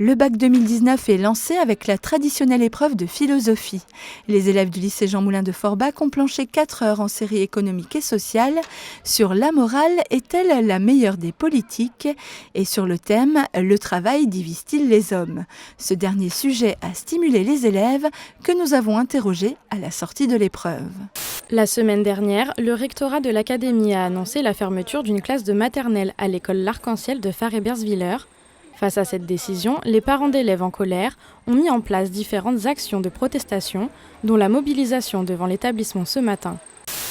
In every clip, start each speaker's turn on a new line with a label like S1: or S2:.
S1: Le bac 2019 est lancé avec la traditionnelle épreuve de philosophie. Les élèves du lycée Jean Moulin de Forbach ont planché 4 heures en série économique et sociale sur la morale est-elle la meilleure des politiques et sur le thème « Le travail divise-t-il les hommes ?» Ce dernier sujet a stimulé les élèves que nous avons interrogés à la sortie de l'épreuve.
S2: La semaine dernière, le rectorat de l'académie a annoncé la fermeture d'une classe de maternelle à l'école L'Arc-en-Ciel de Fars-et-Bersviller. Face à cette décision, les parents d'élèves en colère ont mis en place différentes actions de protestation, dont la mobilisation devant l'établissement ce matin.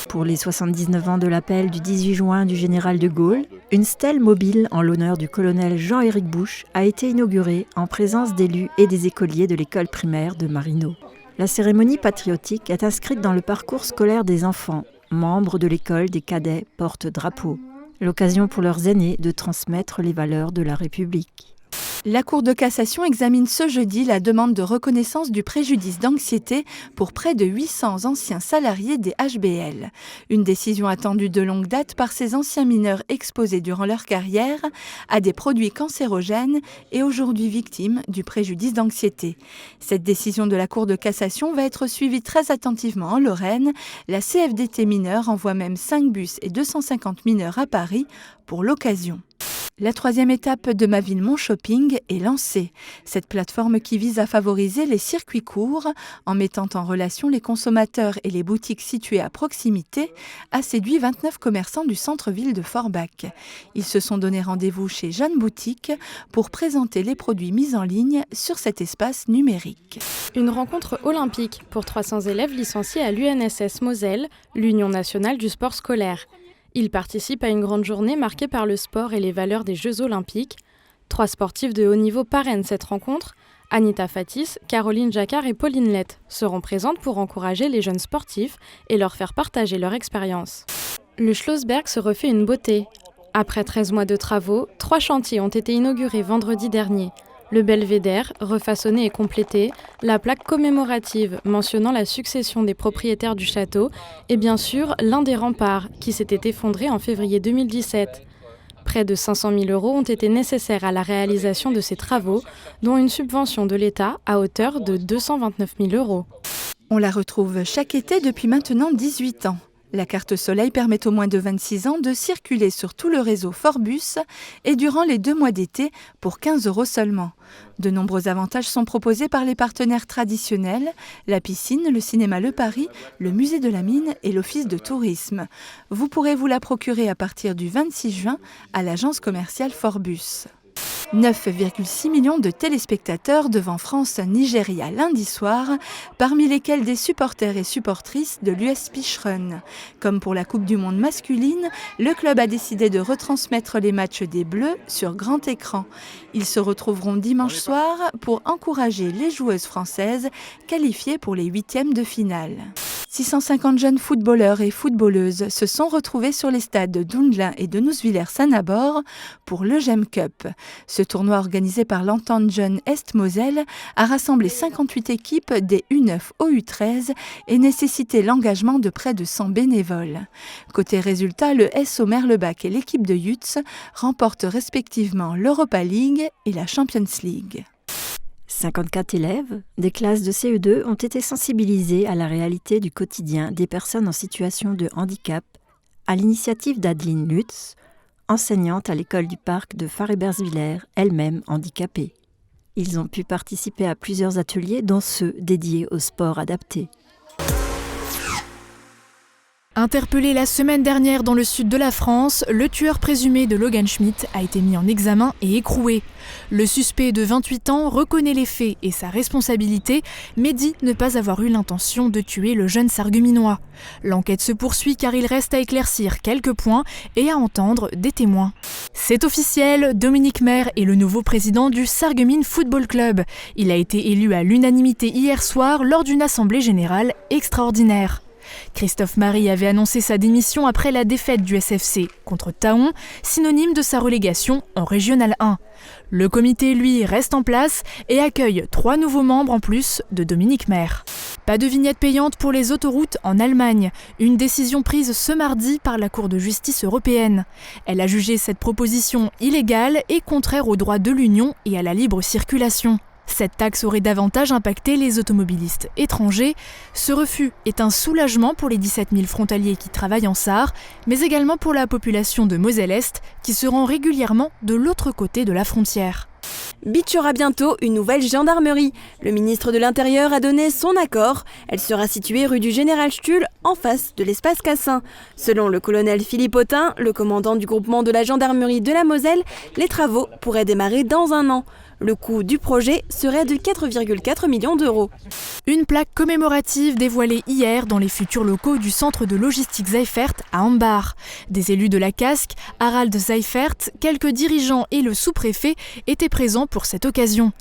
S3: Pour les 79 ans de l'appel du 18 juin du général de Gaulle, une stèle mobile en l'honneur du colonel Jean-Éric Bouche a été inaugurée en présence d'élus et des écoliers de l'école primaire de Marino. La cérémonie patriotique est inscrite dans le parcours scolaire des enfants, membres de l'école des cadets porte-drapeau. L'occasion pour leurs aînés de transmettre les valeurs de la République.
S1: La Cour de cassation examine ce jeudi la demande de reconnaissance du préjudice d'anxiété pour près de 800 anciens salariés des HBL. Une décision attendue de longue date par ces anciens mineurs exposés durant leur carrière à des produits cancérogènes et aujourd'hui victimes du préjudice d'anxiété. Cette décision de la Cour de cassation va être suivie très attentivement en Lorraine. La CFDT mineure envoie même 5 bus et 250 mineurs à Paris pour l'occasion. La 3e étape de Ma Ville Mon Shopping est lancée. Cette plateforme qui vise à favoriser les circuits courts en mettant en relation les consommateurs et les boutiques situées à proximité a séduit 29 commerçants du centre-ville de Forbach. Ils se sont donné rendez-vous chez Jeanne Boutique pour présenter les produits mis en ligne sur cet espace numérique.
S2: Une rencontre olympique pour 300 élèves licenciés à l'UNSS Moselle, l'Union nationale du sport scolaire. Ils participent à une grande journée marquée par le sport et les valeurs des Jeux olympiques. 3 sportifs de haut niveau parrainent cette rencontre. Anita Fatis, Caroline Jacquard et Pauline Lett seront présentes pour encourager les jeunes sportifs et leur faire partager leur expérience. Le Schlossberg se refait une beauté. Après 13 mois de travaux, 3 chantiers ont été inaugurés vendredi dernier. Le belvédère, refaçonné et complété, la plaque commémorative mentionnant la succession des propriétaires du château et bien sûr l'un des remparts qui s'était effondré en février 2017. Près de 500 000 € ont été nécessaires à la réalisation de ces travaux, dont une subvention de l'État à hauteur de 229 000 €.
S1: On la retrouve chaque été depuis maintenant 18 ans. La carte Soleil permet aux moins de 26 ans de circuler sur tout le réseau Forbus et durant les 2 mois d'été pour 15 € seulement. De nombreux avantages sont proposés par les partenaires traditionnels, la piscine, le cinéma Le Paris, le musée de la mine et l'office de tourisme. Vous pourrez vous la procurer à partir du 26 juin à l'agence commerciale Forbus. 9,6 millions de téléspectateurs devant France-Nigeria lundi soir, parmi lesquels des supporters et supportrices de l'US Run. Comme pour la Coupe du Monde masculine, le club a décidé de retransmettre les matchs des Bleus sur grand écran. Ils se retrouveront dimanche soir pour encourager les joueuses françaises qualifiées pour les 8e de finale. 650 jeunes footballeurs et footballeuses se sont retrouvés sur les stades de Doundelin et de Nousviller-Saint-Nabor pour le GEM Cup. Ce tournoi organisé par l'Entente Jeune Est-Moselle a rassemblé 58 équipes des U9 au U13 et nécessité l'engagement de près de 100 bénévoles. Côté résultat, le SO Merlebach et l'équipe de Yutz remportent respectivement l'Europa League et la Champions League.
S3: 54 élèves des classes de CE2 ont été sensibilisés à la réalité du quotidien des personnes en situation de handicap à l'initiative d'Adeline Lutz, enseignante à l'école du parc de Fars-et-Bersviller, elle-même handicapée. Ils ont pu participer à plusieurs ateliers, dont ceux dédiés au sport adapté.
S4: Interpellé la semaine dernière dans le sud de la France, le tueur présumé de Logan Schmitt a été mis en examen et écroué. Le suspect de 28 ans reconnaît les faits et sa responsabilité, mais dit ne pas avoir eu l'intention de tuer le jeune Sarregueminois. L'enquête se poursuit car il reste à éclaircir quelques points et à entendre des témoins. C'est officiel, Dominique Maire est le nouveau président du Sarreguemines Football Club. Il a été élu à l'unanimité hier soir lors d'une assemblée générale extraordinaire. Christophe Marie avait annoncé sa démission après la défaite du SFC contre Thaon, synonyme de sa relégation en Régional 1. Le comité, lui, reste en place et accueille 3 nouveaux membres en plus de Dominique Maire. Pas de vignette payante pour les autoroutes en Allemagne. Une décision prise ce mardi par la Cour de justice européenne. Elle a jugé cette proposition illégale et contraire aux droits de l'Union et à la libre circulation. Cette taxe aurait davantage impacté les automobilistes étrangers. Ce refus est un soulagement pour les 17 000 frontaliers qui travaillent en Sarre, mais également pour la population de Moselle-Est qui se rend régulièrement de l'autre côté de la frontière.
S5: Bitche aura bientôt une nouvelle gendarmerie. Le ministre de l'Intérieur a donné son accord. Elle sera située rue du Général Stuhl, en face de l'espace Cassin. Selon le colonel Philippe Autain, le commandant du groupement de la gendarmerie de la Moselle, les travaux pourraient démarrer dans 1 an. Le coût du projet serait de 4,4 millions d'euros.
S4: Une plaque commémorative dévoilée hier dans les futurs locaux du centre de logistique Seifert à Ambach. Des élus de la Casque, Harald Seifert, quelques dirigeants et le sous-préfet étaient présents pour cette occasion.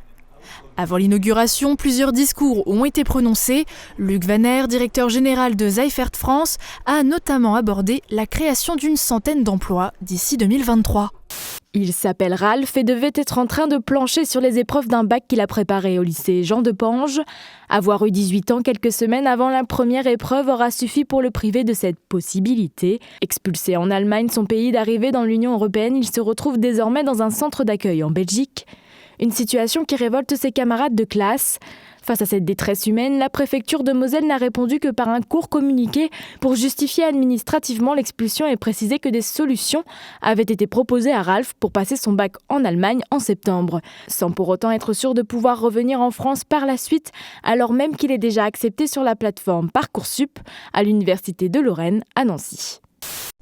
S4: Avant l'inauguration, plusieurs discours ont été prononcés. Luc Vanner, directeur général de Seifert France, a notamment abordé la création d'une centaine d'emplois d'ici 2023.
S2: Il s'appelle Ralph et devait être en train de plancher sur les épreuves d'un bac qu'il a préparé au lycée Jean de Pange. Avoir eu 18 ans quelques semaines avant la première épreuve aura suffi pour le priver de cette possibilité. Expulsé en Allemagne, son pays d'arrivée dans l'Union européenne, il se retrouve désormais dans un centre d'accueil en Belgique. Une situation qui révolte ses camarades de classe. Face à cette détresse humaine, la préfecture de Moselle n'a répondu que par un court communiqué pour justifier administrativement l'expulsion et préciser que des solutions avaient été proposées à Ralph pour passer son bac en Allemagne en septembre, sans pour autant être sûr de pouvoir revenir en France par la suite, alors même qu'il est déjà accepté sur la plateforme Parcoursup à l'Université de Lorraine à Nancy.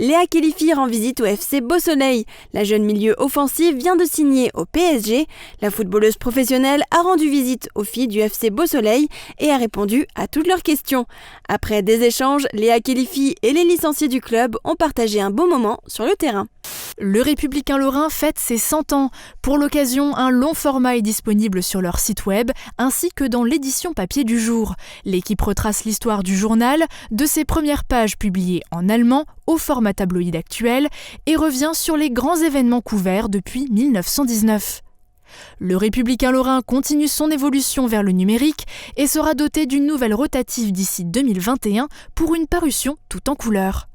S5: Léa Khelifi rend visite au FC Beausoleil. La jeune milieu offensive vient de signer au PSG. La footballeuse professionnelle a rendu visite aux filles du FC Beausoleil et a répondu à toutes leurs questions. Après des échanges, Léa Khelifi et les licenciés du club ont partagé un beau moment sur le terrain.
S4: Le Républicain Lorrain fête ses 100 ans. Pour l'occasion, un long format est disponible sur leur site web, ainsi que dans l'édition papier du jour. L'équipe retrace l'histoire du journal, de ses premières pages publiées en allemand au format tabloïd actuel, et revient sur les grands événements couverts depuis 1919. Le Républicain Lorrain continue son évolution vers le numérique et sera doté d'une nouvelle rotative d'ici 2021 pour une parution tout en couleurs.